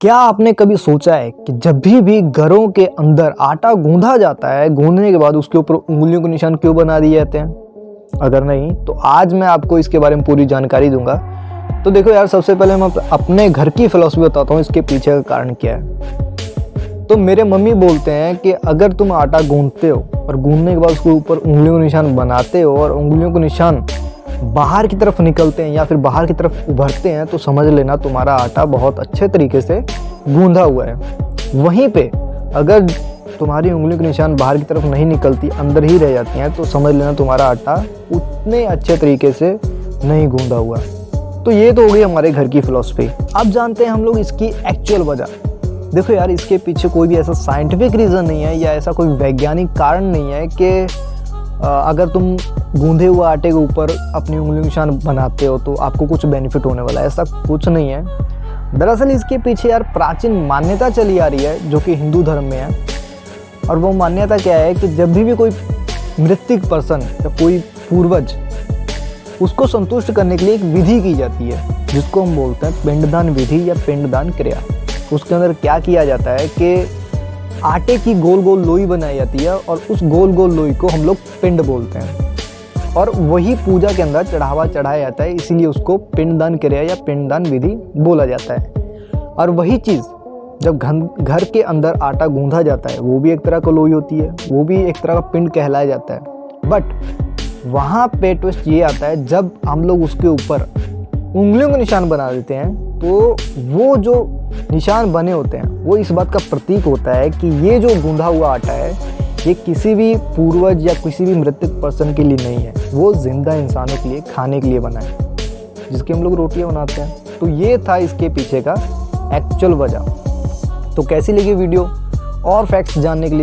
क्या आपने कभी सोचा है कि जब भी घरों के अंदर आटा गूंधा जाता है, गूंधने के बाद उसके ऊपर उंगलियों के निशान क्यों बना दिए जाते हैं? अगर नहीं तो आज मैं आपको इसके बारे में पूरी जानकारी दूंगा। तो देखो यार, सबसे पहले मैं अपने घर की फिलॉसफी बताता हूँ इसके पीछे का कारण क्या है। तो मेरे मम्मी बोलते हैं कि अगर तुम आटा गूंधते हो और गूंधने के बाद उसके ऊपर उंगलियों के निशान बनाते हो और उंगलियों के निशान बाहर की तरफ निकलते हैं या फिर बाहर की तरफ उभरते हैं, तो समझ लेना तुम्हारा आटा बहुत अच्छे तरीके से गूंधा हुआ है। वहीं पे अगर तुम्हारी उंगलियों के निशान बाहर की तरफ नहीं निकलती, अंदर ही रह जाती हैं, तो समझ लेना तुम्हारा आटा उतने अच्छे तरीके से नहीं गूंधा हुआ। तो ये तो हो गई हमारे घर की फिलॉसफी। अब जानते हैं हम लोग इसकी एक्चुअल वजह। देखो यार, इसके पीछे कोई भी ऐसा साइंटिफिक रीज़न नहीं है या ऐसा कोई वैज्ञानिक कारण नहीं है कि अगर तुम गूंधे हुए आटे के ऊपर अपनी उंगली निशान बनाते हो तो आपको कुछ बेनिफिट होने वाला है। ऐसा कुछ नहीं है। दरअसल इसके पीछे यार प्राचीन मान्यता चली आ रही है जो कि हिंदू धर्म में है। और वो मान्यता क्या है कि जब भी कोई मृतक पर्सन या कोई पूर्वज, उसको संतुष्ट करने के लिए एक विधि की जाती है जिसको हम बोलते हैं पिंडदान विधि या पिंडदान क्रिया। उसके अंदर क्या किया जाता है कि आटे की गोल गोल लोई बनाई जाती है और उस गोल गोल लोई को हम लोग पिंड बोलते हैं और वही पूजा के अंदर चढ़ावा चढ़ाया जाता है, इसीलिए उसको पिंडदान क्रिया या पिंडदान विधि बोला जाता है। और वही चीज़ जब घर के अंदर आटा गूंधा जाता है, वो भी एक तरह का लोई होती है, वो भी एक तरह का पिंड कहलाया जाता है। बट वहाँ पे ट्विस्ट ये आता है, जब हम लोग उसके ऊपर उंगलियों के निशान बना देते हैं तो वो जो निशान बने होते हैं वो इस बात का प्रतीक होता है कि ये जो गूंधा हुआ आटा है ये किसी भी पूर्वज या किसी भी मृतक पर्सन के लिए नहीं है, वो जिंदा इंसानों के लिए खाने के लिए बना है, जिसकी हम लोग रोटियां बनाते हैं। तो ये था इसके पीछे का एक्चुअल वजह। तो कैसी लगी वीडियो? और फैक्ट्स जानने के लिए